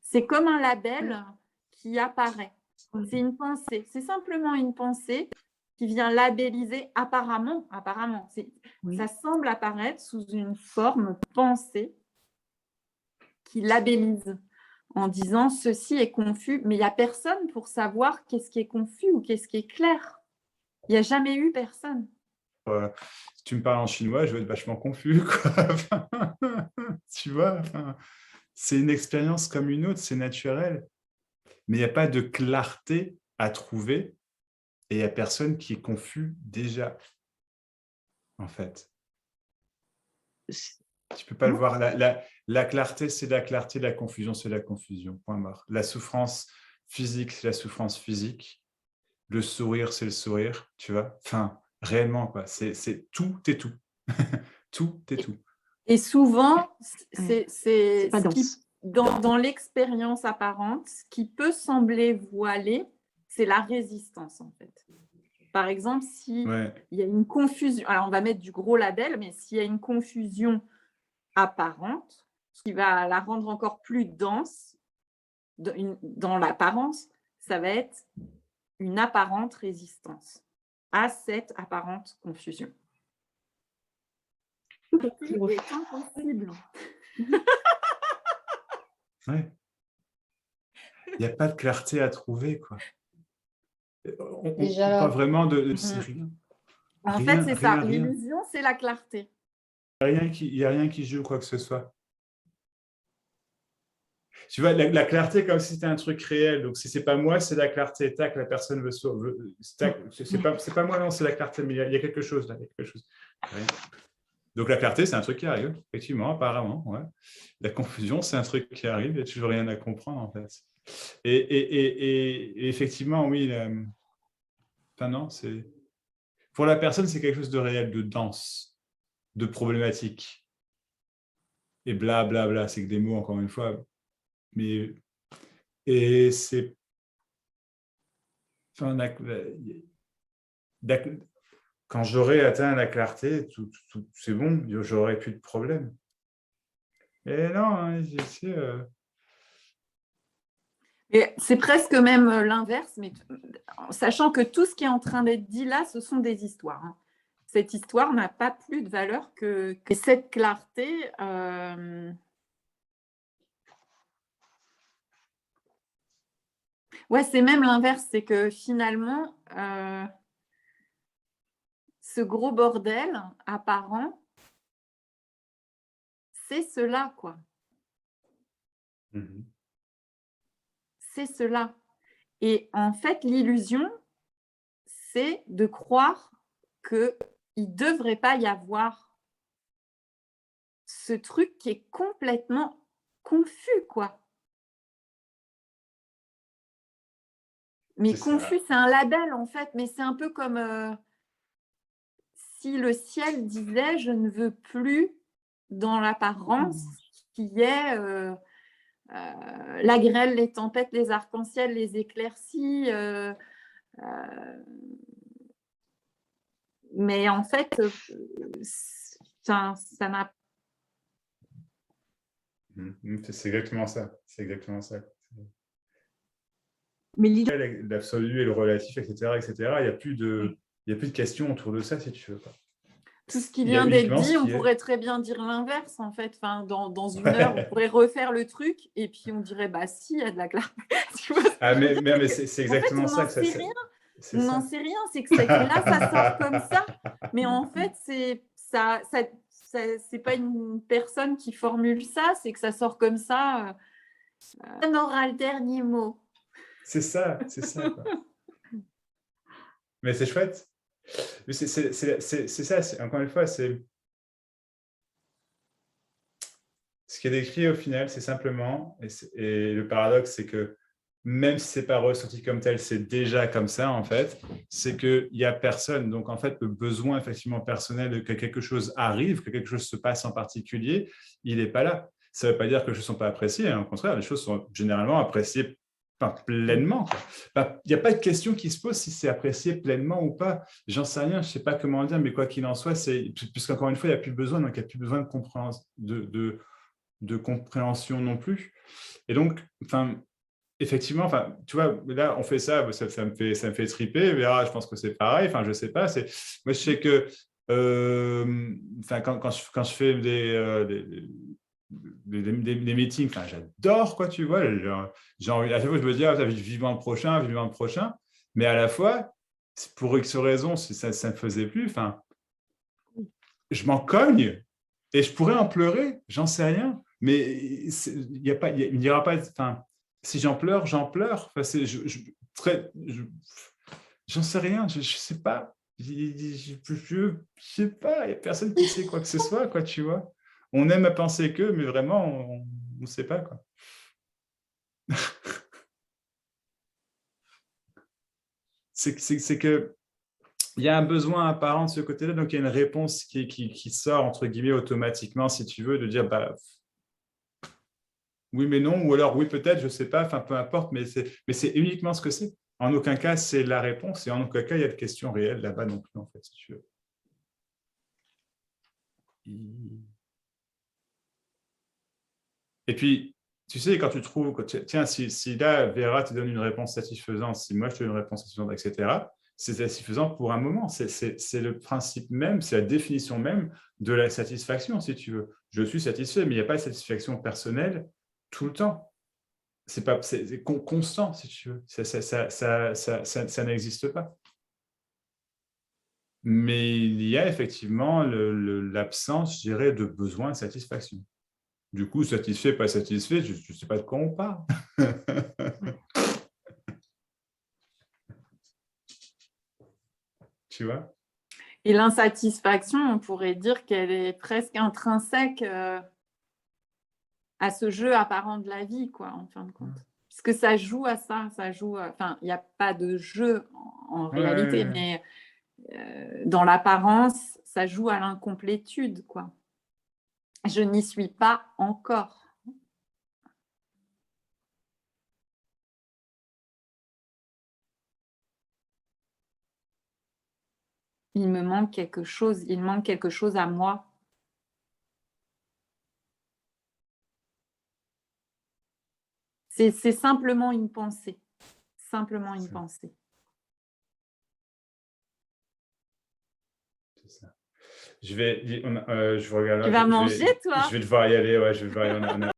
c'est comme un label qui apparaît. Ouais. C'est une pensée, c'est simplement une pensée qui vient labelliser apparemment, Oui. ça semble apparaître sous une forme pensée qui labellise en disant ceci est confus, mais il n'y a personne pour savoir qu'est-ce qui est confus ou qu'est-ce qui est clair. Il n'y a jamais eu personne. Si tu me parles en chinois, je vais être vachement confus, quoi. Tu vois, c'est une expérience comme une autre, c'est naturel. Mais il n'y a pas de clarté à trouver et il n'y a personne qui est confus déjà, en fait. Tu peux pas le voir. La clarté, c'est la clarté. La confusion, c'est la confusion. Point barre. La souffrance physique, c'est la souffrance physique. Le sourire, c'est le sourire. Tu vois. Enfin, réellement, quoi. C'est tout est tout. Tout est tout. Et souvent, C'est c'est pas ce qui, dense. dans l'expérience apparente, ce qui peut sembler voilé, c'est la résistance, en fait. Par exemple, s'il y a une confusion, alors on va mettre du gros label, mais s'il y a une confusion apparente, ce qui va la rendre encore plus dense dans l'apparence, ça va être une apparente résistance à cette apparente confusion. Tout est impossible. Ouais. Il n'y a pas de clarté à trouver, quoi. Déjà, pas vraiment de... C'est rien. En fait, c'est ça. L'illusion, c'est la clarté. Il n'y a rien qui joue quoi que ce soit. Tu vois, la clarté, comme si c'était un truc réel. Donc, si ce n'est pas moi, c'est la clarté. Tac, la personne veut... C'est pas moi, non, c'est la clarté. Mais il y a quelque chose, là. Il y a quelque chose. Rien. Donc, la clarté, c'est un truc qui arrive, effectivement, apparemment. Ouais. La confusion, c'est un truc qui arrive. Il n'y a toujours rien à comprendre, en fait. Et effectivement, oui. Enfin, non, c'est... Pour la personne, c'est quelque chose de réel, de dense, de problématique. Et blablabla, bla, bla, c'est que des mots, encore une fois. Mais... Et c'est... Enfin, quand j'aurai atteint la clarté, c'est bon, j'aurai plus de problème. Et non, hein, Et c'est presque même l'inverse, mais sachant que tout ce qui est en train d'être dit là, ce sont des histoires. Hein. Cette histoire n'a pas plus de valeur que cette clarté. Ouais, c'est même l'inverse, c'est que finalement, ce gros bordel apparent, c'est cela, quoi. Mm-hmm. C'est cela. Et en fait, l'illusion, c'est de croire qu'il ne devrait pas y avoir ce truc qui est complètement confus, quoi. Mais confus, c'est un label, en fait, mais c'est un peu comme si le ciel disait « je ne veux plus, dans l'apparence, qu'il y ait la grêle, les tempêtes, les arcs-en-ciel, les éclaircies. Mais en fait, ça n'a... C'est exactement ça. C'est exactement ça. Mais l'absolu et le relatif, etc., etc. Il n'y a plus de questions autour de ça, si tu veux. Tout ce qui vient d'être dit, on pourrait très bien dire l'inverse, en fait. Enfin, dans une heure, on pourrait refaire le truc et puis on dirait, bah si, il y a de la clarté. mais c'est exactement ça. On n'en sait rien, c'est que là, ça sort comme ça. Mais en fait, c'est pas une personne qui formule ça, c'est que ça sort comme ça. On aura le dernier mot. C'est ça, quoi. Mais c'est chouette. C'est ça, encore une fois, c'est... Ce qui est décrit au final, c'est simplement, et le paradoxe, c'est que même si ce n'est pas ressenti comme tel, c'est déjà comme ça, en fait, c'est qu'il n'y a personne. Donc, en fait, le besoin effectivement personnel que quelque chose arrive, que quelque chose se passe en particulier, il n'est pas là. Ça ne veut pas dire que les choses ne sont pas appréciées. Hein. Au contraire, les choses sont généralement appréciées pleinement. Il n'y a pas de question qui se pose si c'est apprécié pleinement ou pas. J'en sais rien, je ne sais pas comment dire, mais quoi qu'il en soit, puisqu'encore une fois, il n'y a plus besoin, donc il n'y a plus besoin de comprendre, de compréhension non plus. Et donc, effectivement, tu vois, là, on fait ça, ça me fait triper. Vera, je pense que c'est pareil. Je sais pas. Moi, je sais que quand je fais des meetings, j'adore, quoi, tu vois. J'ai envie, à chaque fois, je me dis, vivement le prochain, vivement le prochain. Mais à la fois, pour X raisons, si ça ne me faisait plus, je m'en cogne et je pourrais en pleurer, j'en sais rien. Mais il n'y aura pas. Si j'en pleure, j'en pleure. J'en sais rien, je ne sais pas. Je sais pas, il n'y a personne qui sait quoi que ce soit, quoi, tu vois. On aime à penser que, mais vraiment, on ne sait pas, quoi. C'est que il y a un besoin apparent de ce côté-là, donc il y a une réponse qui sort, entre guillemets, automatiquement, si tu veux, de dire, oui, mais non, ou alors oui, peut-être, je ne sais pas, peu importe, mais c'est uniquement ce que c'est. En aucun cas, c'est la réponse, et en aucun cas, il y a de question réelle là-bas non plus, en fait, si tu veux. Et puis, tu sais, quand tu trouves, tiens, si là, Vera te donne une réponse satisfaisante, si moi je te donne une réponse satisfaisante, etc., c'est satisfaisant pour un moment. C'est le principe même, c'est la définition même de la satisfaction, si tu veux. Je suis satisfait, mais il n'y a pas de satisfaction personnelle tout le temps. C'est constant, si tu veux. Ça n'existe pas. Mais il y a effectivement l'absence, je dirais, de besoin de satisfaction. Du coup, satisfait, pas satisfait, je ne sais pas de quoi on parle. Tu vois? Et l'insatisfaction, on pourrait dire qu'elle est presque intrinsèque à ce jeu apparent de la vie, quoi, en fin de compte. Parce que ça joue à ça, il n'y a pas de jeu en réalité, mais dans l'apparence, ça joue à l'incomplétude, quoi. Je n'y suis pas encore. Il me manque quelque chose, il manque quelque chose à moi. C'est simplement une pensée. Simplement une pensée. C'est ça. Je regarde. Tu vas manger, toi? Je vais devoir y aller. Ouais, je vais devoir y aller.